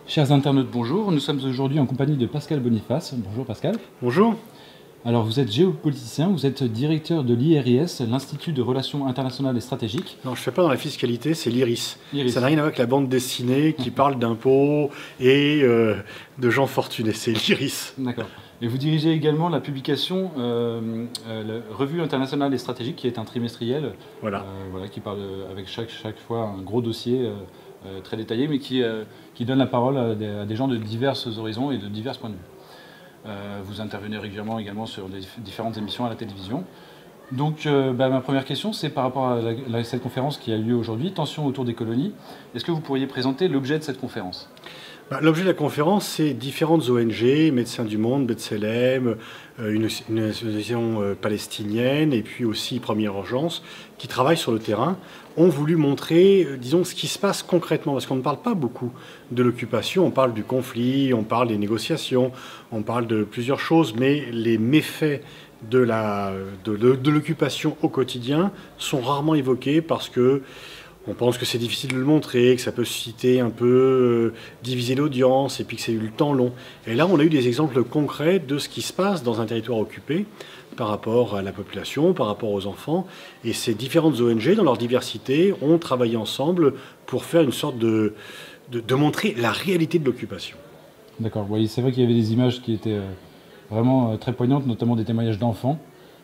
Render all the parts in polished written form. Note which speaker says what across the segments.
Speaker 1: Chers internautes, bonjour. Nous sommes aujourd'hui en compagnie de Pascal Boniface. Bonjour Pascal.
Speaker 2: Bonjour.
Speaker 1: Alors vous êtes géopoliticien, vous êtes directeur de l'IRIS, l'Institut de Relations Internationales et Stratégiques.
Speaker 2: Non, je ne fais pas dans la fiscalité, c'est l'IRIS. Ça n'a rien à voir avec la bande dessinée qui parle d'impôts et de gens fortunés. C'est l'IRIS.
Speaker 1: D'accord. Et vous dirigez également la publication la Revue internationale et stratégique, qui est un trimestriel,
Speaker 2: Voilà.
Speaker 1: Qui parle avec chaque fois un gros dossier très détaillé, mais qui donne la parole à des gens de divers horizons et de divers points de vue. Vous intervenez régulièrement également sur différentes émissions à la télévision. Donc ma première question, c'est par rapport à cette conférence qui a lieu aujourd'hui, Tensions autour des colonies. Est-ce que vous pourriez présenter l'objet de cette conférence ?
Speaker 2: L'objet de la conférence, c'est différentes ONG, Médecins du Monde, B'Tselem, une association palestinienne et puis aussi Première Urgence, qui travaillent sur le terrain, ont voulu montrer, disons, ce qui se passe concrètement. Parce qu'on ne parle pas beaucoup de l'occupation, on parle du conflit, on parle des négociations, on parle de plusieurs choses, mais les méfaits de l'occupation au quotidien sont rarement évoqués parce que on pense que c'est difficile de le montrer, que ça peut susciter un peu diviser l'audience et puis que c'est du temps long. Et là, on a eu des exemples concrets de ce qui se passe dans un territoire occupé par rapport à la population, par rapport aux enfants. Et ces différentes ONG, dans leur diversité, ont travaillé ensemble pour faire une sorte de montrer la réalité de l'occupation.
Speaker 1: D'accord. Oui, c'est vrai qu'il y avait des images qui étaient vraiment très poignantes, notamment des témoignages d'enfants.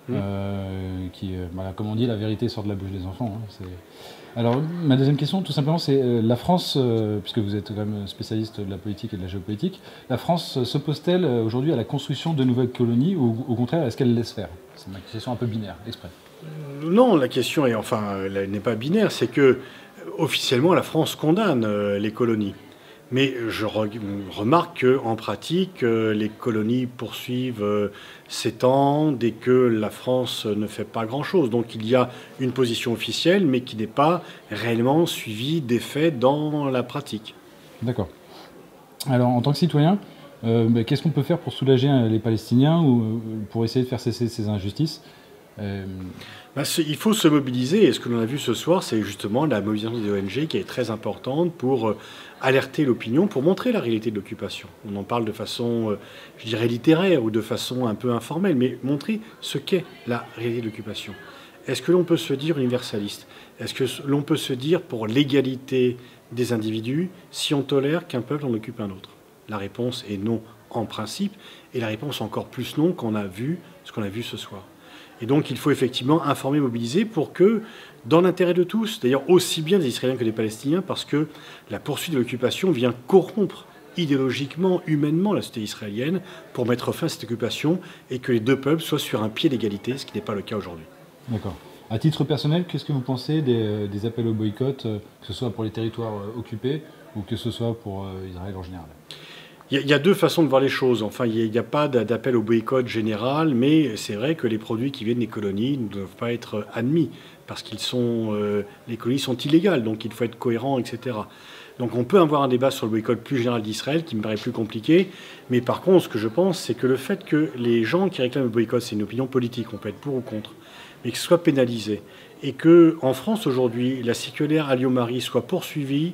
Speaker 1: Comme on dit, la vérité sort de la bouche des enfants. Alors, ma deuxième question, tout simplement, c'est la France, puisque vous êtes quand même spécialiste de la politique et de la géopolitique, la France s'oppose-t-elle aujourd'hui à la construction de nouvelles colonies ou au contraire, est-ce qu'elle laisse faire? C'est une question un peu binaire, exprès.
Speaker 2: Non, la question elle n'est pas binaire, c'est que officiellement la France condamne les colonies. Mais je remarque qu'en pratique, les colonies poursuivent s'étendent et que la France ne fait pas grand-chose. Donc il y a une position officielle, mais qui n'est pas réellement suivie des faits dans la pratique.
Speaker 1: D'accord. Alors en tant que citoyen, qu'est-ce qu'on peut faire pour soulager les Palestiniens ou pour essayer de faire cesser ces injustices ?
Speaker 2: Il faut se mobiliser, et ce que l'on a vu ce soir, c'est justement la mobilisation des ONG qui est très importante pour alerter l'opinion, pour montrer la réalité de l'occupation. On en parle de façon, je dirais, littéraire ou de façon un peu informelle, mais montrer ce qu'est la réalité de l'occupation. Est-ce que l'on peut se dire universaliste? Est-ce que l'on peut se dire pour l'égalité des individus si on tolère qu'un peuple en occupe un autre? La réponse est non en principe, et la réponse encore plus non quand on a vu ce qu'on a vu ce soir. Et donc il faut effectivement informer, mobiliser pour que, dans l'intérêt de tous, d'ailleurs aussi bien des Israéliens que des Palestiniens, parce que la poursuite de l'occupation vient corrompre idéologiquement, humainement la société israélienne pour mettre fin à cette occupation et que les deux peuples soient sur un pied d'égalité, ce qui n'est pas le cas aujourd'hui.
Speaker 1: D'accord. À titre personnel, qu'est-ce que vous pensez des appels au boycott, que ce soit pour les territoires occupés ou que ce soit pour Israël en général ?
Speaker 2: Il y a deux façons de voir les choses. Enfin, il n'y a pas d'appel au boycott général, mais c'est vrai que les produits qui viennent des colonies ne doivent pas être admis parce les colonies sont illégales, donc il faut être cohérent, etc. Donc on peut avoir un débat sur le boycott plus général d'Israël qui me paraît plus compliqué, mais par contre, ce que je pense, c'est que le fait que les gens qui réclament le boycott, c'est une opinion politique, on peut être pour ou contre, mais que ce soit pénalisé, et que en France aujourd'hui, la circulaire Alliot-Marie soit poursuivie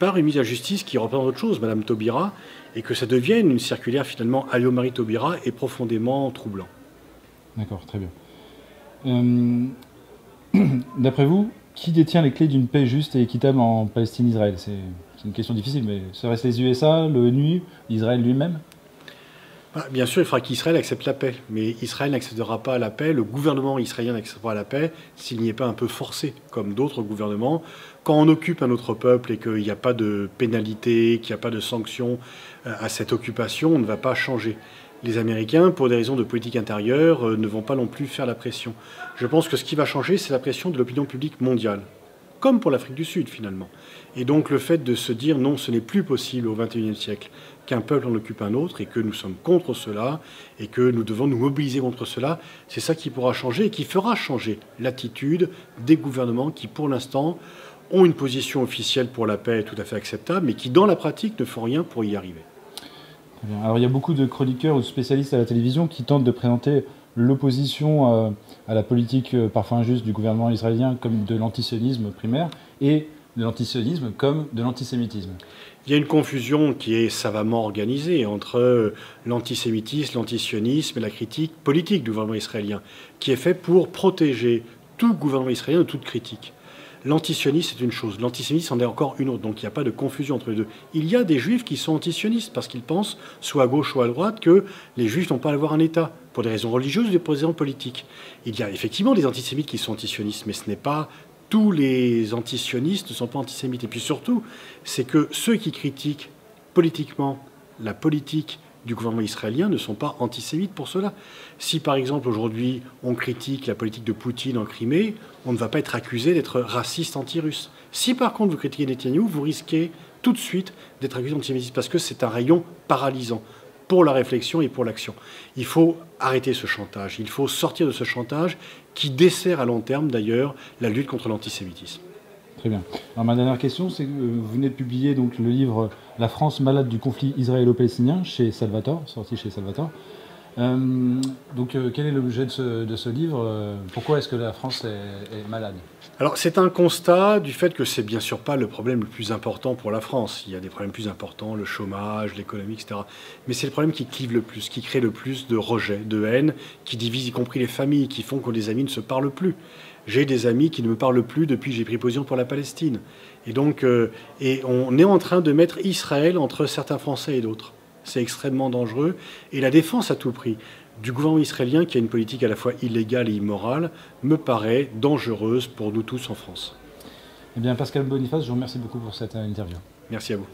Speaker 2: par une mise à justice qui représente autre chose, Madame Taubira, et que ça devienne une circulaire finalement Alliot-Marie Taubira est profondément troublant.
Speaker 1: D'accord, très bien. D'après vous, qui détient les clés d'une paix juste et équitable en Palestine-Israël? C'est une question difficile, mais serait-ce les USA, l'ONU, Israël lui-même?
Speaker 2: Bien sûr, il faudra qu'Israël accepte la paix, mais Israël n'acceptera pas la paix, le gouvernement israélien n'acceptera pas la paix s'il n'y est pas un peu forcé, comme d'autres gouvernements. Quand on occupe un autre peuple et qu'il n'y a pas de pénalité, qu'il n'y a pas de sanctions à cette occupation, on ne va pas changer. Les Américains, pour des raisons de politique intérieure, ne vont pas non plus faire la pression. Je pense que ce qui va changer, c'est la pression de l'opinion publique mondiale, comme pour l'Afrique du Sud finalement. Et donc le fait de se dire non, ce n'est plus possible au XXIe siècle qu'un peuple en occupe un autre et que nous sommes contre cela et que nous devons nous mobiliser contre cela, c'est ça qui pourra changer et qui fera changer l'attitude des gouvernements qui, pour l'instant, ont une position officielle pour la paix tout à fait acceptable, mais qui, dans la pratique, ne font rien pour y arriver.
Speaker 1: Très bien. Alors, il y a beaucoup de chroniqueurs ou de spécialistes à la télévision qui tentent de présenter l'opposition à la politique parfois injuste du gouvernement israélien comme de l'antisionisme primaire et de l'antisionisme comme de l'antisémitisme.
Speaker 2: Il y a une confusion qui est savamment organisée entre l'antisémitisme, l'antisionisme et la critique politique du gouvernement israélien, qui est fait pour protéger tout gouvernement israélien de toute critique. L'antisionisme c'est une chose, l'antisémitisme en est encore une autre, donc il n'y a pas de confusion entre les deux. Il y a des juifs qui sont antisionistes parce qu'ils pensent, soit à gauche soit à droite, que les juifs n'ont pas à avoir un État, pour des raisons religieuses ou des raisons politiques. Il y a effectivement des antisémites qui sont antisionistes, mais ce n'est pas... Tous les antisionistes ne sont pas antisémites. Et puis surtout, c'est que ceux qui critiquent politiquement la politique du gouvernement israélien ne sont pas antisémites pour cela. Si par exemple aujourd'hui on critique la politique de Poutine en Crimée, on ne va pas être accusé d'être raciste anti-russe. Si par contre vous critiquez Netanyahou, vous risquez tout de suite d'être accusé d'antisémitisme parce que c'est un rayon paralysant pour la réflexion et pour l'action. Il faut arrêter ce chantage, il faut sortir de ce chantage qui dessert à long terme d'ailleurs la lutte contre l'antisémitisme.
Speaker 1: Très bien. Alors ma dernière question, c'est que vous venez de publier donc, le livre « La France malade du conflit israélo-palestinien » chez Salvator, sorti chez Salvator. Quel est l'objet de ce livre? Pourquoi est-ce que la France est malade?
Speaker 2: Alors c'est un constat du fait que c'est bien sûr pas le problème le plus important pour la France. Il y a des problèmes plus importants, le chômage, l'économie, etc. Mais c'est le problème qui clive le plus, qui crée le plus de rejet, de haine, qui divise y compris les familles, qui font que les amis ne se parlent plus. J'ai des amis qui ne me parlent plus depuis que j'ai pris position pour la Palestine. Et donc, on est en train de mettre Israël entre certains Français et d'autres. C'est extrêmement dangereux. Et la défense à tout prix du gouvernement israélien, qui a une politique à la fois illégale et immorale, me paraît dangereuse pour nous tous en France.
Speaker 1: Eh bien, Pascal Boniface, je vous remercie beaucoup pour cette interview.
Speaker 2: Merci à vous.